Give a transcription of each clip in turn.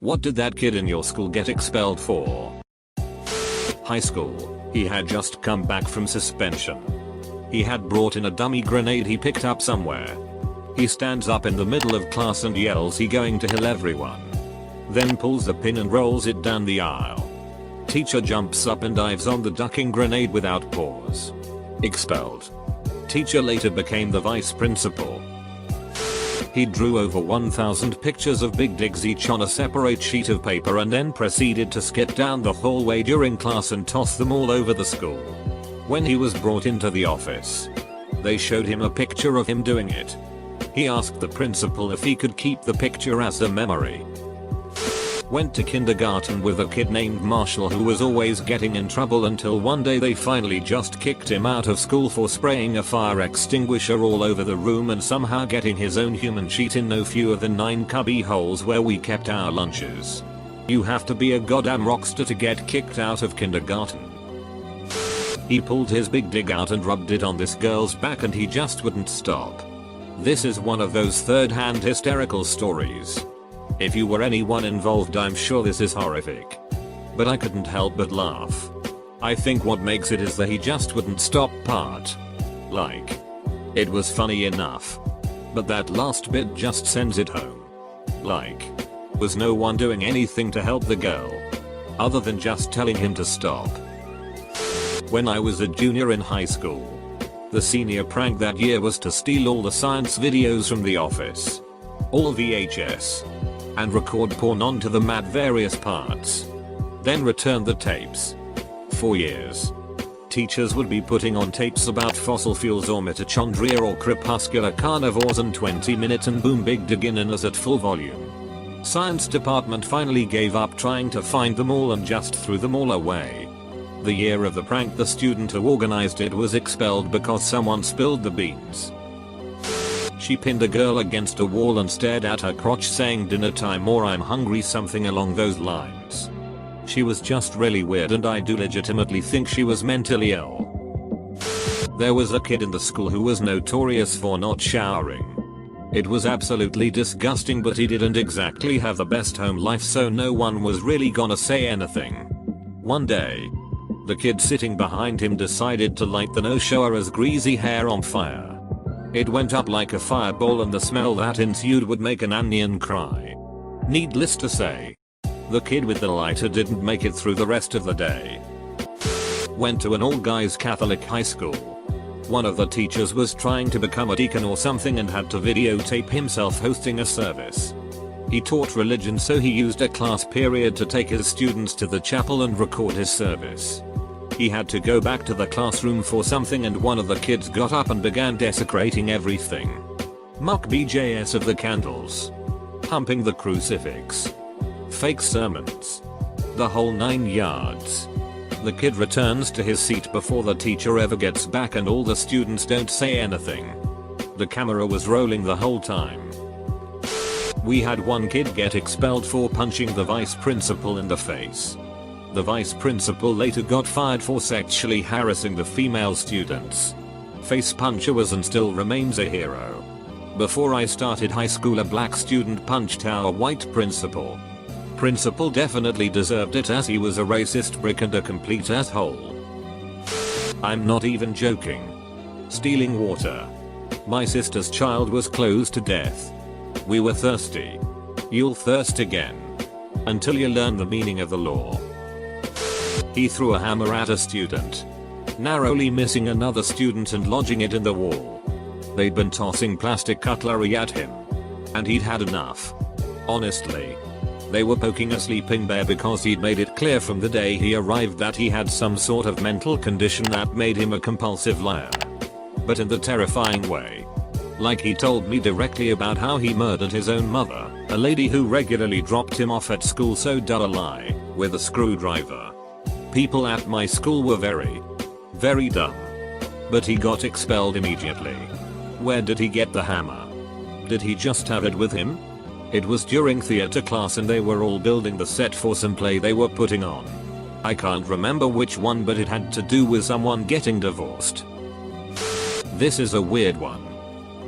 What did that kid in your school get expelled for? High school. He had just come back from suspension. He had brought in a dummy grenade he picked up somewhere. He stands up in the middle of class and yells he going to kill everyone. Then pulls the pin and rolls it down the aisle. Teacher jumps up and dives on the ducking grenade without pause. Expelled. Teacher later became the vice principal. He drew over 1,000 pictures of big digs each on a separate sheet of paper and then proceeded to skip down the hallway during class and toss them all over the school. When he was brought into the office, they showed him a picture of him doing it. He asked the principal if he could keep the picture as a memory. Went to kindergarten with a kid named Marshall who was always getting in trouble until one day they finally just kicked him out of school for spraying a fire extinguisher all over the room and somehow getting his own human sheet in no fewer than 9 cubby holes where we kept our lunches. You have to be a goddamn rockstar to get kicked out of kindergarten. He pulled his big dig out and rubbed it on this girl's back and he just wouldn't stop. This is one of those third-hand hysterical stories. If you were anyone involved, I'm sure this is horrific. But I couldn't help but laugh. I think what makes it is the he just wouldn't stop part. Like, it was funny enough. But that last bit just sends it home. Like, was no one doing anything to help the girl? Other than just telling him to stop. When I was a junior in high school, the senior prank that year was to steal all the science videos from the office. All VHS. And record porn onto them at various parts. Then return the tapes. For years. Teachers would be putting on tapes about fossil fuels or mitochondria or crepuscular carnivores and 20 minutes and boom, big dig in us at full volume. Science department finally gave up trying to find them all and just threw them all away. The year of the prank, the student who organized it was expelled because someone spilled the beans. She pinned a girl against a wall and stared at her crotch saying dinner time or I'm hungry, something along those lines. She was just really weird and I do legitimately think she was mentally ill. There was a kid in the school who was notorious for not showering. It was absolutely disgusting, but he didn't exactly have the best home life, so no one was really gonna say anything. One day, the kid sitting behind him decided to light the no-shower's greasy hair on fire. It went up like a fireball and the smell that ensued would make an onion cry. Needless to say, the kid with the lighter didn't make it through the rest of the day. Went to an all-guys Catholic high school. One of the teachers was trying to become a deacon or something and had to videotape himself hosting a service. He taught religion, so he used a class period to take his students to the chapel and record his service. He had to go back to the classroom for something and one of the kids got up and began desecrating everything. Muck BJS of the candles. Pumping the crucifix. Fake sermons. The whole 9 yards. The kid returns to his seat before the teacher ever gets back and all the students don't say anything. The camera was rolling the whole time. We had one kid get expelled for punching the vice principal in the face. The vice principal later got fired for sexually harassing the female students. Face puncher was and still remains a hero. Before I started high school, a black student punched our white principal. Principal definitely deserved it as he was a racist prick and a complete asshole. I'm not even joking. Stealing water. My sister's child was close to death. We were thirsty. You'll thirst again. Until you learn the meaning of the law. He threw a hammer at a student, narrowly missing another student and lodging it in the wall. They'd been tossing plastic cutlery at him. And he'd had enough. Honestly. They were poking a sleeping bear because he'd made it clear from the day he arrived that he had some sort of mental condition that made him a compulsive liar. But in the terrifying way. Like he told me directly about how he murdered his own mother, a lady who regularly dropped him off at school, so dull a lie, with a screwdriver. People at my school were very dumb. But he got expelled immediately. Where did he get the hammer? Did he just have it with him? It was during theater class and they were all building the set for some play they were putting on. I can't remember which one, but it had to do with someone getting divorced. This is a weird one.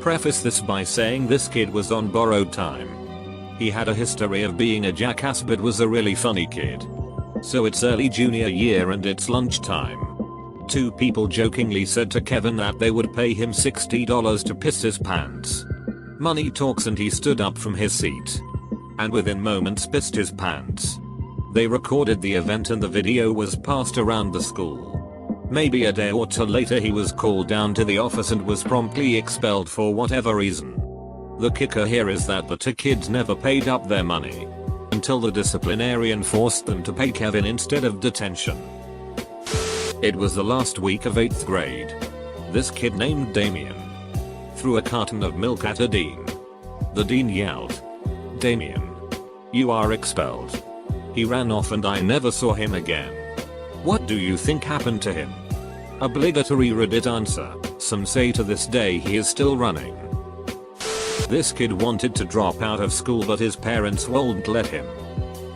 Preface this by saying this kid was on borrowed time. He had a history of being a jackass but was a really funny kid. So it's early junior year and it's lunchtime. Two people jokingly said to Kevin that they would pay him $60 to piss his pants. Money talks and he stood up from his seat. And within moments pissed his pants. They recorded the event and the video was passed around the school. Maybe a day or two later he was called down to the office and was promptly expelled for whatever reason. The kicker here is that the two kids never paid up their money. Until the disciplinarian forced them to pay Kevin instead of detention. It was the last week of 8th grade. This kid named Damien threw a carton of milk at a dean. The dean yelled, "Damien, you are expelled." He ran off and I never saw him again. What do you think happened to him? Obligatory Reddit answer. Some say to this day he is still running. This kid wanted to drop out of school but his parents won't let him.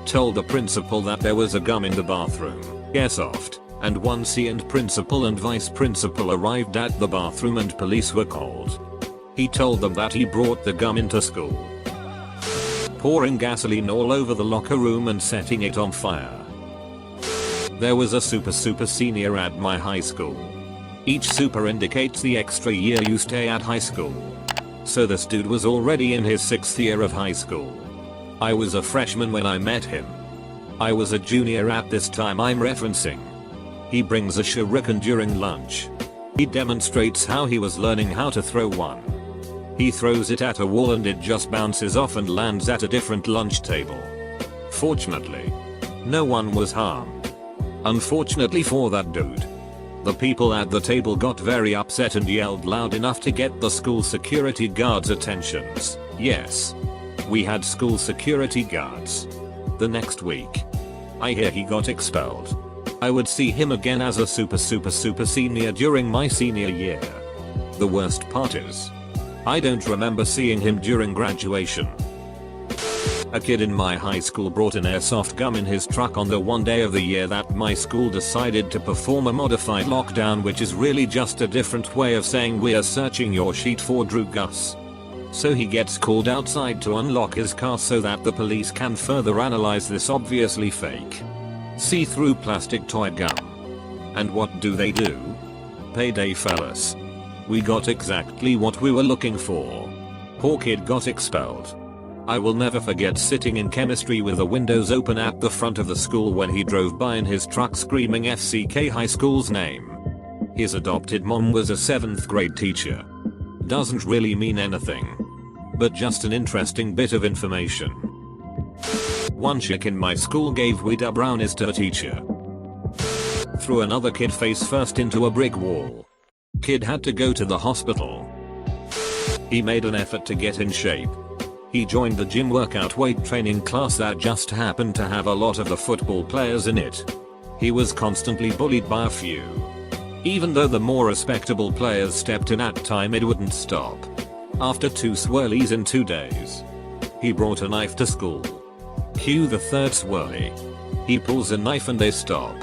Told the principal that there was a gum in the bathroom. Airsoft. And once he and principal and vice principal arrived at the bathroom and police were called. He told them that he brought the gum into school. Pouring gasoline all over the locker room and setting it on fire. There was a super senior at my high school. Each super indicates the extra year you stay at high school. So this dude was already in his 6th year of high school. I was a freshman when I met him. I was a junior at this time I'm referencing. He brings a shuriken during lunch. He demonstrates how he was learning how to throw one. He throws it at a wall and it just bounces off and lands at a different lunch table. Fortunately, no one was harmed. Unfortunately for that dude, the people at the table got very upset and yelled loud enough to get the school security guards' attentions. Yes, we had school security guards. The next week, I hear he got expelled. I would see him again as a super senior during my senior year. The worst part is, I don't remember seeing him during graduation. A kid in my high school brought an airsoft gun in his truck on the one day of the year that my school decided to perform a modified lockdown, which is really just a different way of saying we're searching your sheet for Drugus. So he gets called outside to unlock his car so that the police can further analyze this obviously fake see-through plastic toy gun. And what do? Payday, fellas. We got exactly what we were looking for. Poor kid got expelled. I will never forget sitting in chemistry with the windows open at the front of the school when he drove by in his truck screaming FCK High School's name. His adopted mom was a 7th grade teacher. Doesn't really mean anything, but just an interesting bit of information. One chick in my school gave weed brownies to a teacher. Threw another kid face first into a brick wall. Kid had to go to the hospital. He made an effort to get in shape. He joined the gym workout weight training class that just happened to have a lot of the football players in it. He was constantly bullied by a few. Even though the more respectable players stepped in at time, it wouldn't stop. After 2 swirlies in 2 days, he brought a knife to school. Cue the 3rd swirly. He pulls a knife and they stop.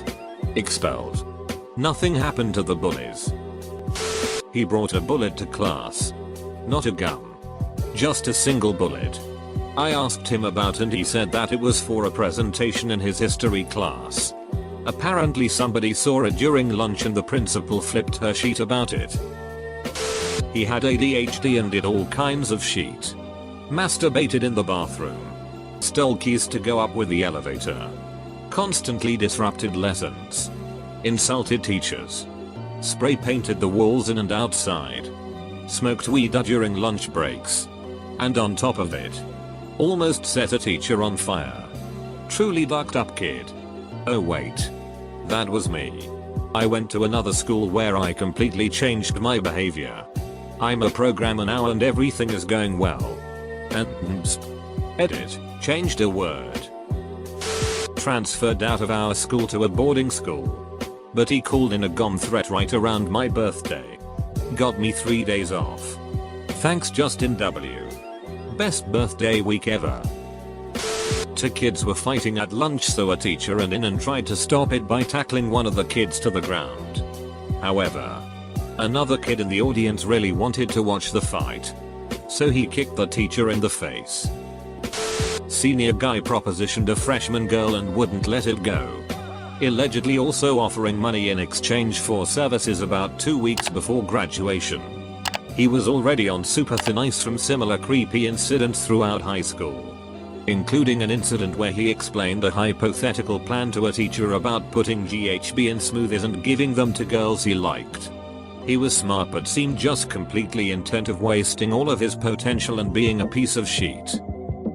Expelled. Nothing happened to the bullies. He brought a bullet to class. Not a gun. Just a single bullet. I asked him about and he said that it was for a presentation in his history class. Apparently somebody saw it during lunch and the principal flipped her sheet about it. He had ADHD and did all kinds of shit. Masturbated in the bathroom. Stole keys to go up with the elevator. Constantly disrupted lessons. Insulted teachers. Spray painted the walls in and outside. Smoked weed during lunch breaks. And on top of it, almost set a teacher on fire. Truly bucked up kid. Oh wait. That was me. I went to another school where I completely changed my behavior. I'm a programmer now and everything is going well. And edit, changed a word. Transferred out of our school to a boarding school. But he called in a gone threat right around my birthday. Got me 3 days off. Thanks Justin W. Best birthday week ever. 2 kids were fighting at lunch, so a teacher ran in and tried to stop it by tackling one of the kids to the ground. However, another kid in the audience really wanted to watch the fight. So he kicked the teacher in the face. Senior guy propositioned a freshman girl and wouldn't let it go. Allegedly also offering money in exchange for services about 2 weeks before graduation. He was already on super thin ice from similar creepy incidents throughout high school, including an incident where he explained a hypothetical plan to a teacher about putting GHB in smoothies and giving them to girls he liked. He was smart but seemed just completely intent of wasting all of his potential and being a piece of shit.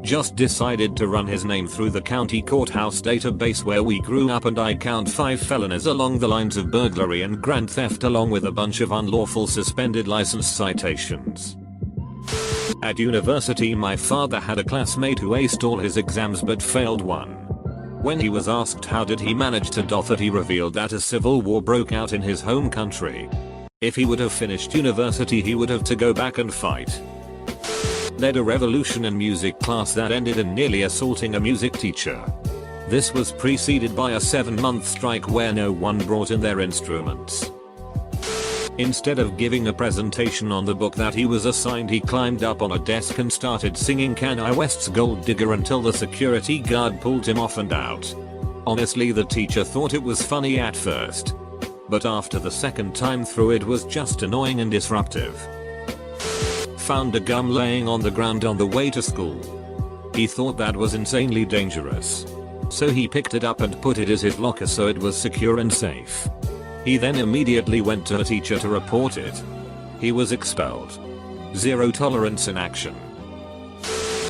Just decided to run his name through the county courthouse database where we grew up, and I count 5 felonies along the lines of burglary and grand theft along with a bunch of unlawful suspended license citations. At university, my father had a classmate who aced all his exams but failed one. When he was asked how did he manage to do that, he revealed that a civil war broke out in his home country. If he would have finished university, he would have to go back and fight. Led a revolution in music class that ended in nearly assaulting a music teacher. This was preceded by a 7-month strike where no one brought in their instruments. Instead of giving a presentation on the book that he was assigned, he climbed up on a desk and started singing Kanye West's Gold Digger until the security guard pulled him off and out. Honestly, the teacher thought it was funny at first, but after the second time through it was just annoying and disruptive. Found a gun laying on the ground on the way to school. He thought that was insanely dangerous, so he picked it up and put it in his locker so it was secure and safe. He then immediately went to a teacher to report it. He was expelled. Zero tolerance in action.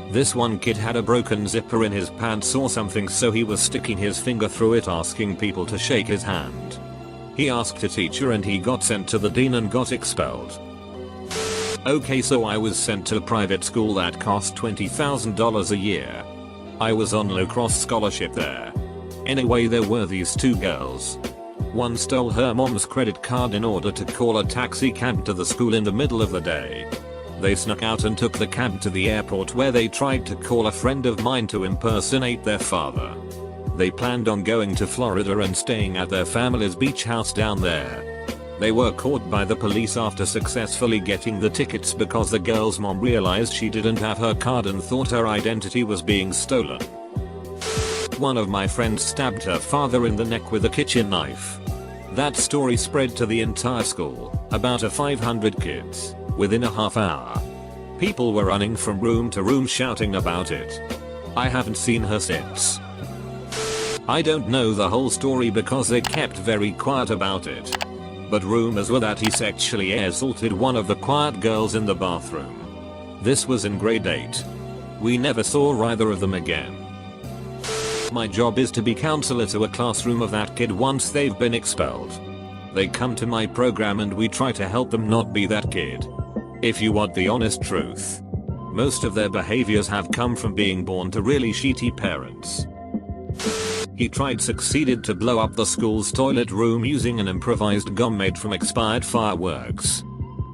This one kid had a broken zipper in his pants or something, so he was sticking his finger through it asking people to shake his hand. He asked a teacher and he got sent to the dean and got expelled. Okay, so I was sent to a private school that cost $20,000 a year. I was on lacrosse scholarship there. Anyway, there were these 2 girls. One stole her mom's credit card in order to call a taxi cab to the school in the middle of the day. They snuck out and took the cab to the airport where they tried to call a friend of mine to impersonate their father. They planned on going to Florida and staying at their family's beach house down there. They were caught by the police after successfully getting the tickets because the girl's mom realized she didn't have her card and thought her identity was being stolen. One of my friends stabbed her father in the neck with a kitchen knife. That story spread to the entire school, about 500 kids, within a half hour. People were running from room to room shouting about it. I haven't seen her since. I don't know the whole story because they kept very quiet about it, but rumors were that he sexually assaulted one of the quiet girls in the bathroom. This was in grade 8. We never saw either of them again. My job is to be counselor to a classroom of that kid once they've been expelled. They come to my program and we try to help them not be that kid. If you want the honest truth, most of their behaviors have come from being born to really shitty parents. He succeeded to blow up the school's toilet room using an improvised gum made from expired fireworks.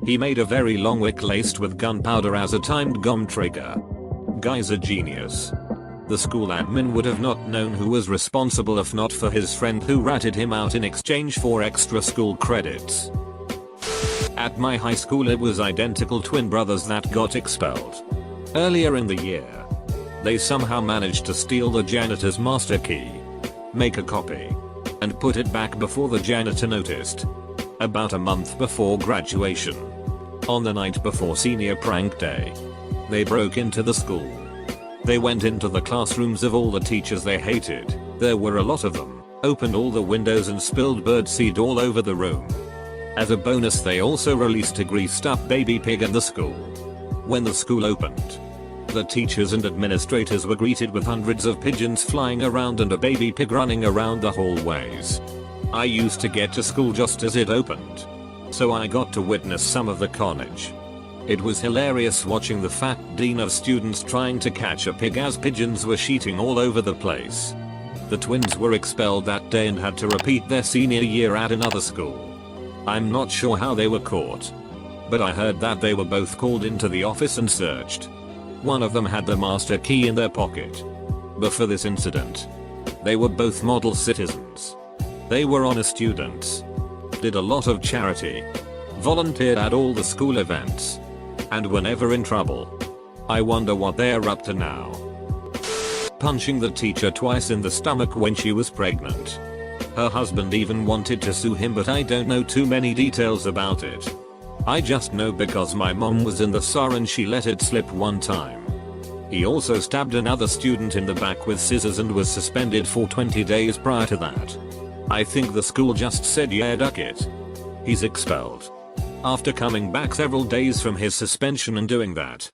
He made a very long wick laced with gunpowder as a timed gum trigger. Guy's a genius. The school admin would have not known who was responsible if not for his friend who ratted him out in exchange for extra school credits. At my high school, it was identical twin brothers that got expelled. Earlier in the year, they somehow managed to steal the janitor's master key, make a copy, and put it back before the janitor noticed. About a month before graduation, on the night before senior prank day, they broke into the school. They went into the classrooms of all the teachers they hated, there were a lot of them, opened all the windows and spilled birdseed all over the room. As a bonus, they also released a greased up baby pig in the school. When the school opened, the teachers and administrators were greeted with hundreds of pigeons flying around and a baby pig running around the hallways. I used to get to school just as it opened, so I got to witness some of the carnage. It was hilarious watching the fat dean of students trying to catch a pig as pigeons were sheeting all over the place. The twins were expelled that day and had to repeat their senior year at another school. I'm not sure how they were caught, but I heard that they were both called into the office and searched. One of them had the master key in their pocket. But for this incident, they were both model citizens. They were honest students, did a lot of charity, volunteered at all the school events, and were never in trouble. I wonder what they're up to now. punching the teacher twice in the stomach when she was pregnant. Her husband even wanted to sue him, but I don't know too many details about it. I just know because my mom was in the SAR and she let it slip one time. He also stabbed another student in the back with scissors and was suspended for 20 days prior to that. I think the school just said yeah, duck it. He's expelled. After coming back several days from his suspension and doing that,